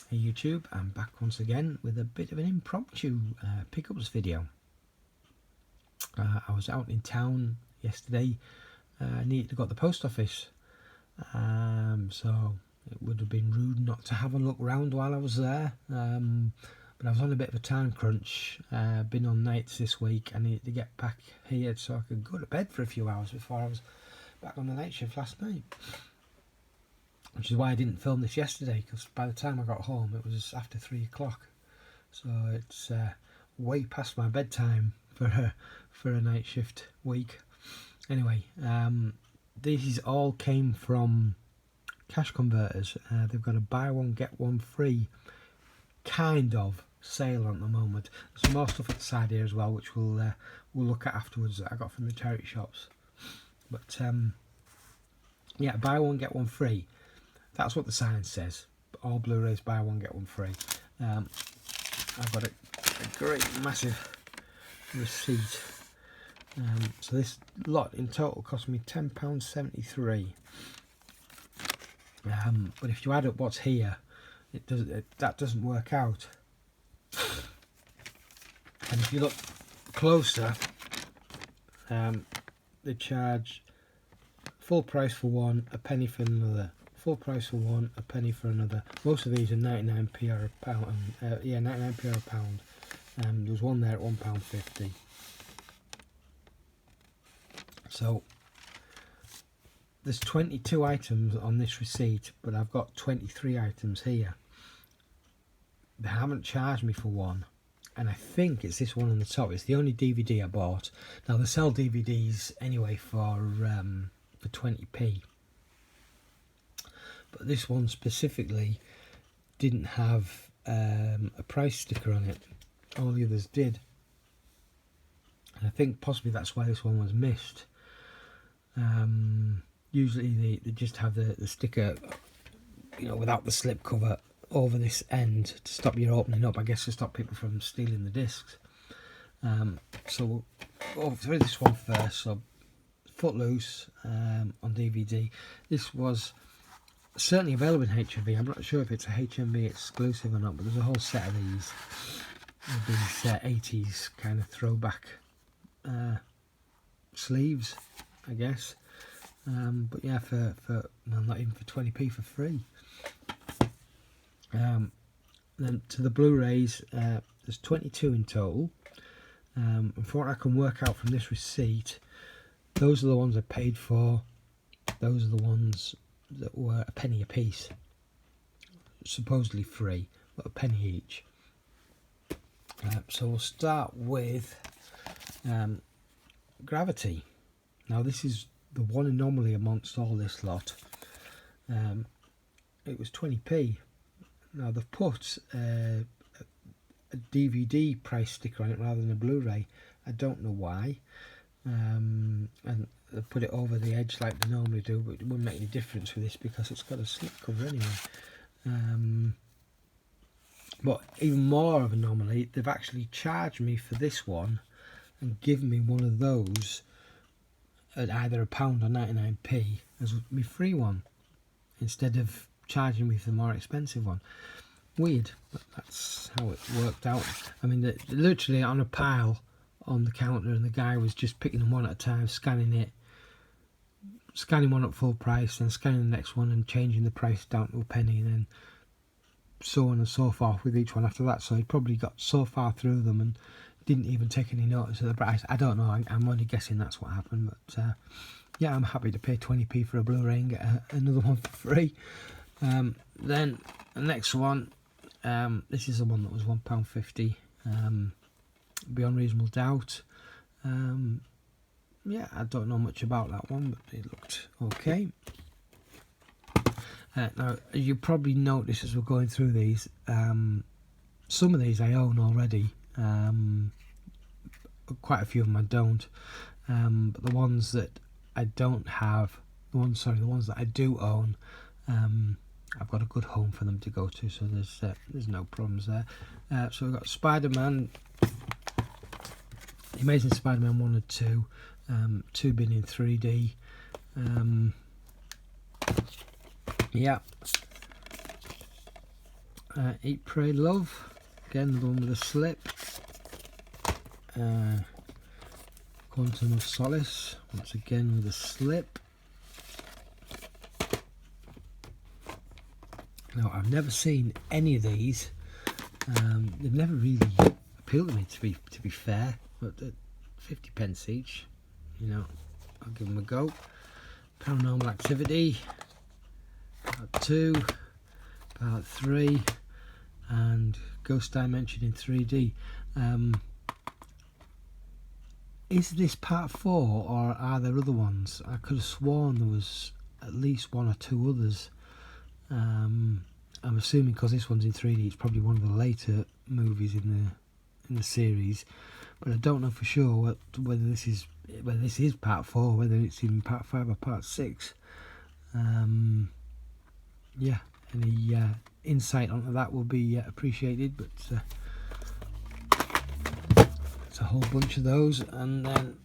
Hey YouTube, I'm back once again with a bit of an impromptu pickups video. I was out in town yesterday. I needed to go to the post office, so it would have been rude not to have a look round while I was there, but I was on a bit of a time crunch. Been on nights this week. I needed to get back here so I could go to bed for a few hours before I was back on the night shift last night. Which is why I didn't film this yesterday, because by the time I got home it was after 3 o'clock, so it's way past my bedtime for a night shift week. Anyway, these all came from Cash Converters. They've got a buy one get one free kind of sale on at the moment. There's some more stuff at the side here as well, which we'll look at afterwards, that I got from the charity shops. But yeah, buy one get one free. That's what the sign says. All Blu-rays buy one get one free. I've got a great massive receipt. So this lot in total cost me £10.73. But if you add up what's here, that doesn't work out. And if you look closer, they charge full price for one, a penny for another. Full price for one, a penny for another. Most of these are 99p or a pound. Yeah, 99p or a pound. There was one there at £1.50. So there's 22 items on this receipt, but I've got 23 items here. They haven't charged me for one, and I think it's this one on the top. It's the only DVD I bought. Now they sell DVDs anyway for 20p. But this one specifically didn't have a price sticker on it. All the others did, and I think possibly that's why this one was missed. Usually they just have the sticker, you know, without the slip cover over this end to stop you opening up, I guess, to stop people from stealing the discs. So we'll go through this one first. So Footloose on DVD. This was certainly available in HMV. I'm not sure if it's a HMV exclusive or not, but there's a whole set of these 80s kind of throwback sleeves, I guess. But yeah, for well, not even for 20p, for free. Then to the Blu-rays, there's 22 in total. And from what I can work out from this receipt, those are the ones I paid for. Those are the ones that were a penny a piece, supposedly free, but a penny each. So we'll start with Gravity. Now this is the one anomaly amongst all this lot. It was 20p. Now they've put a DVD price sticker on it rather than a Blu-ray. I don't know why. And they put it over the edge like they normally do, but it wouldn't make any difference with this because it's got a slip cover anyway. But even more of an anomaly, they've actually charged me for this one and given me one of those at either a pound or 99p as my free one, instead of charging me for the more expensive one. Weird, but that's how it worked out. I mean, they're literally on a pile on the counter, and the guy was just picking them one at a time, scanning one at full price, then scanning the next one and changing the price down to a penny, and then so on and so forth with each one after that. So he probably got so far through them and didn't even take any notice of the price. I don't know, I'm only guessing that's what happened, but yeah, I'm happy to pay 20p for a Blu-ray and get another one for free. Then the next one, this is the one that was £1.50, Beyond Reasonable Doubt. Yeah, I don't know much about that one, but it looked okay. Now, you probably noticed as we're going through these, some of these I own already. Quite a few of them I don't. But the ones that I don't have, the ones that I do own, I've got a good home for them to go to, so there's no problems there. So we've got SpiderMan, The Amazing Spider-Man 1 and 2, 2 being in 3D. Yeah. Eat, Pray, Love. Again, the one with a slip. Quantum of Solace, once again with a slip. Now, I've never seen any of these. They've never really appealed to me, to be fair. But at 50p each, you know, I'll give them a go. Paranormal Activity, Part 2, Part 3, and Ghost Dimension in 3D. Is this Part 4, or are there other ones? I could have sworn there was at least one or two others. I'm assuming because this one's in 3D, it's probably one of the later movies in the series, but I don't know for sure whether this is Part 4, whether it's in Part 5 or Part 6. Yeah, any insight onto that will be appreciated, but it's a whole bunch of those. And then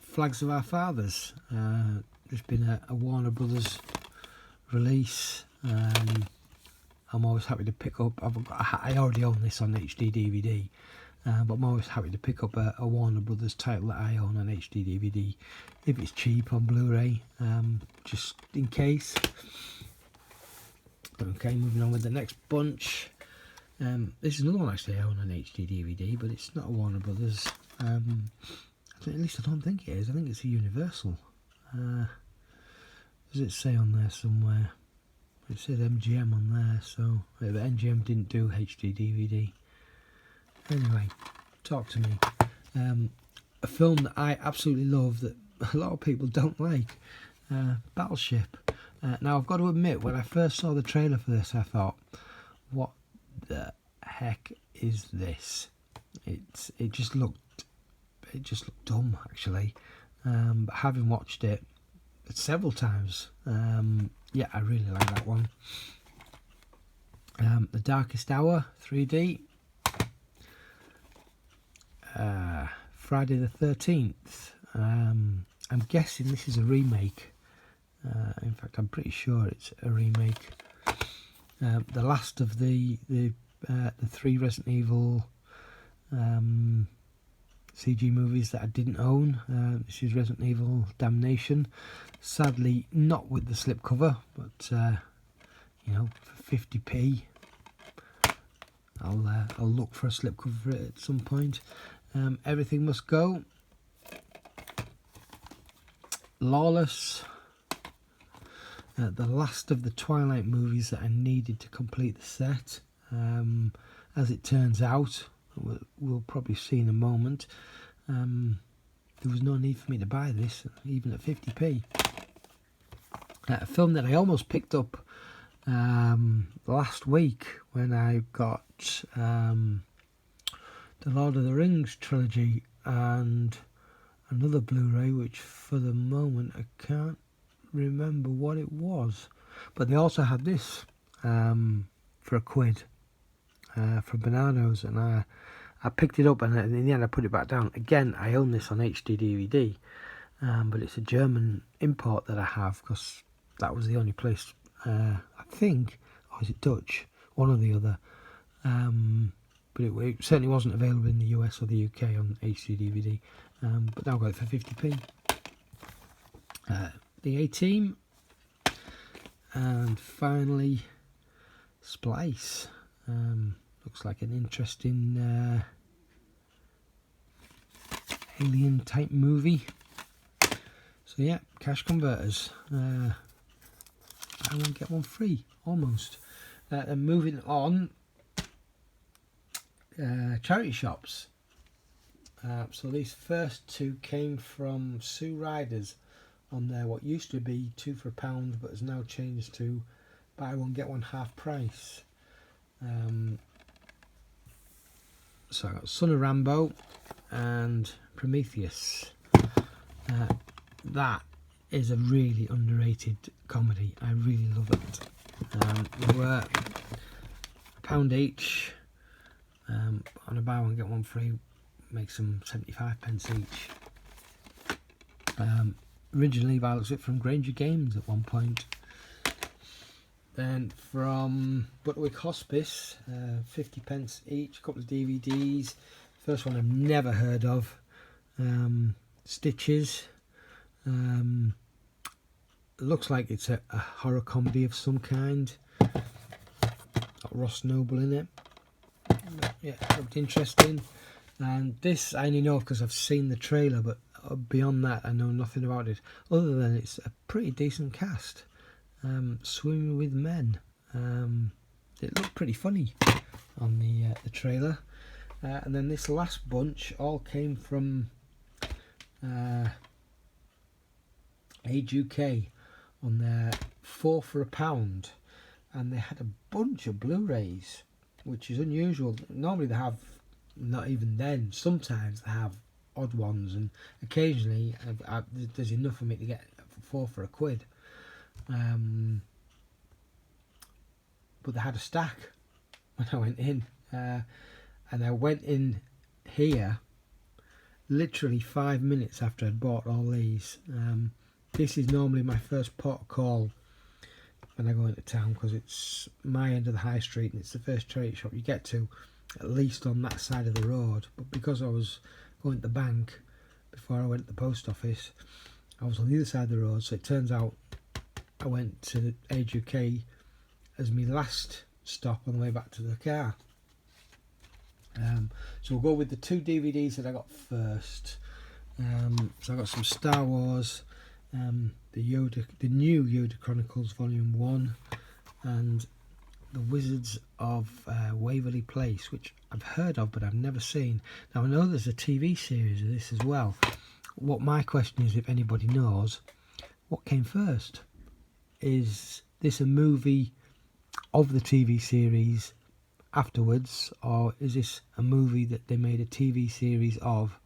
Flags of Our Fathers. There's been a Warner Brothers release. I'm always happy to pick up. I already own this on HD DVD, but I'm always happy to pick up a Warner Brothers title that I own on HD DVD if it's cheap on Blu-ray, just in case. Okay, moving on with the next bunch. This is another one actually I own on HD DVD, but it's not a Warner Brothers. At least I don't think it is. I think it's a Universal. Does it say on there somewhere? It says MGM on there, so but MGM didn't do HD DVD. Anyway, talk to me. A film that I absolutely love that a lot of people don't like, Battleship. Now I've got to admit, when I first saw the trailer for this, I thought, what the heck is this? It just looked dumb, actually. But having watched it several times, yeah, I really like that one. The Darkest Hour 3D. Friday the 13th. I'm guessing this is a remake. In fact, I'm pretty sure it's a remake. The last of the 3 Resident Evil CG movies that I didn't own. This is Resident Evil Damnation. Sadly, not with the slipcover, but you know, for 50p, I'll look for a slipcover for it at some point. Everything Must Go. Lawless. The last of the Twilight movies that I needed to complete the set. As it turns out, we'll probably see in a moment, there was no need for me to buy this, even at 50p. A film that I almost picked up last week when I got the Lord of the Rings trilogy and another Blu-ray, which for the moment I can't remember what it was, but they also had this for £1 from Bananos, and I picked it up, and in the end I put it back down. Again, I own this on HD DVD, but it's a German import that I have, because that was the only place, I think, or is it Dutch, one or the other, but it certainly wasn't available in the US or the UK on HD DVD, but now I've got it for 50p. The A-Team, and finally Splice. Looks like an interesting alien type movie. So yeah, cash converters. I won't get one free, almost. And moving on, charity shops. So these first two came from Sue Riders on their what used to be 2 for £1, but has now changed to buy one get one half price. So I got Son of Rambo and Prometheus. That is a really underrated comedy. I really love it. They were £1 each. On a buy one get one free, makes them 75p each. Originally, by the looks of it, from Granger Games at one point. Then from Butterwick Hospice, 50p each, a couple of DVDs. First one I've never heard of, Stitches. Looks like it's a horror comedy of some kind. Got Ross Noble in it. Yeah, looked interesting. And this I only know because I've seen the trailer, but beyond that I know nothing about it, other than it's a pretty decent cast. Swimming with Men. It looked pretty funny on the trailer. And then this last bunch all came from Age UK on their 4 for £1, and they had a bunch of Blu-rays, which is unusual. Normally they have, not even then, sometimes they have odd ones, and occasionally there's enough for me to get 4 for £1. But they had a stack when I went in, and I went in here literally 5 minutes after I'd bought all these. This is normally my first port of call when I go into town, because it's my end of the high street and it's the first charity shop you get to, at least on that side of the road. But because I was going to the bank before I went to the post office, I was on the other side of the road, so it turns out I went to the Age UK as my last stop on the way back to the car. So we'll go with the 2 DVDs that I got first. So I got some Star Wars, the new Yoda Chronicles Volume 1, and the Wizards of Waverly Place, which I've heard of but I've never seen. Now I know there's a TV series of this as well. What my question is, if anybody knows, what came first? Is this a movie of the TV series afterwards, or is this a movie that they made a TV series of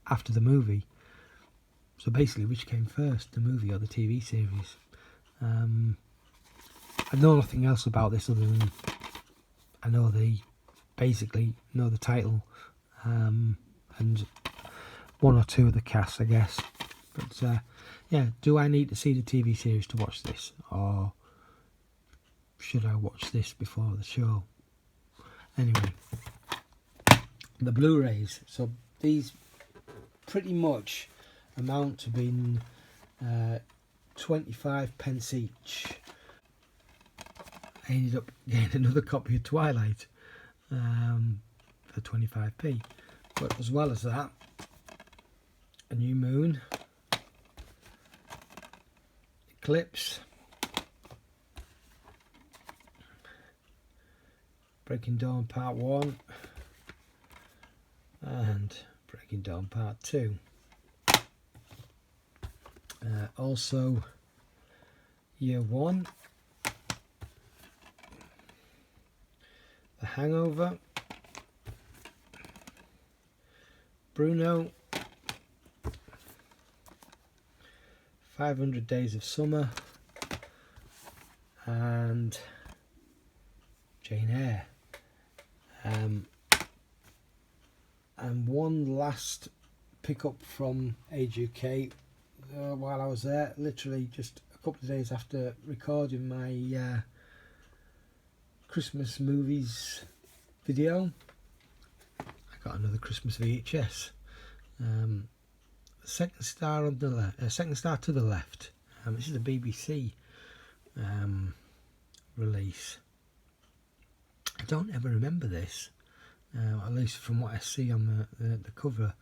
after the movie? So basically, which came first, the movie or the TV series? I know nothing else about this other than I know basically know the title, and 1 or 2 of the cast, I guess. But yeah, do I need to see the TV series to watch this, or should I watch this before the show? Anyway, the Blu-rays. So these pretty much amount to being 25p each. I ended up getting another copy of Twilight for 25p. But as well as that, A New Moon, Eclipse, Breaking Dawn Part 1 and Breaking Dawn Part 2. Also Year 1, The Hangover, Bruno, 500 Days of Summer, and Jane Eyre. And one last pickup from Age UK while I was there, literally just a couple of days after recording my Christmas movies video. I got another Christmas VHS. Second Star on the left. Second Star to the Left. This is a BBC release. I don't ever remember this. At least from what I see on the cover,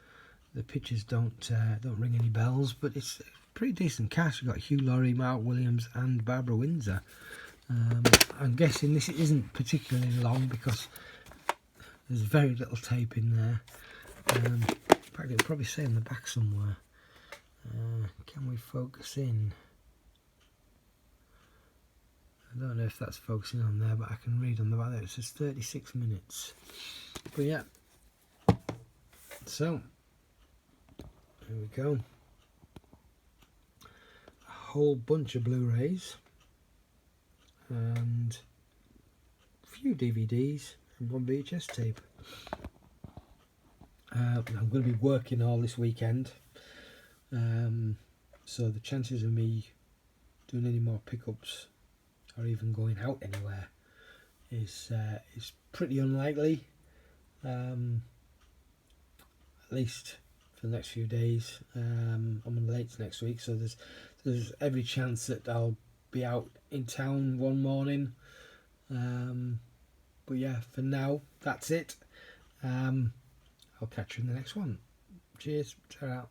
the pictures don't ring any bells. But it's a pretty decent cast. We've got Hugh Laurie, Mark Williams, and Barbara Windsor. I'm guessing this isn't particularly long because there's very little tape in there. In fact, it'll probably say on the back somewhere. Can we focus in? I don't know if that's focusing on there, but I can read on the back there. It says 36 minutes. But yeah. So, here we go. A whole bunch of Blu-rays. And a few DVDs and 1 VHS tape. I'm going to be working all this weekend. So the chances of me doing any more pickups or even going out anywhere is pretty unlikely, at least for the next few days. I'm on late next week, so there's every chance that I'll be out in town one morning. But yeah, for now, that's it. I'll catch you in the next one. Cheers. Ciao out.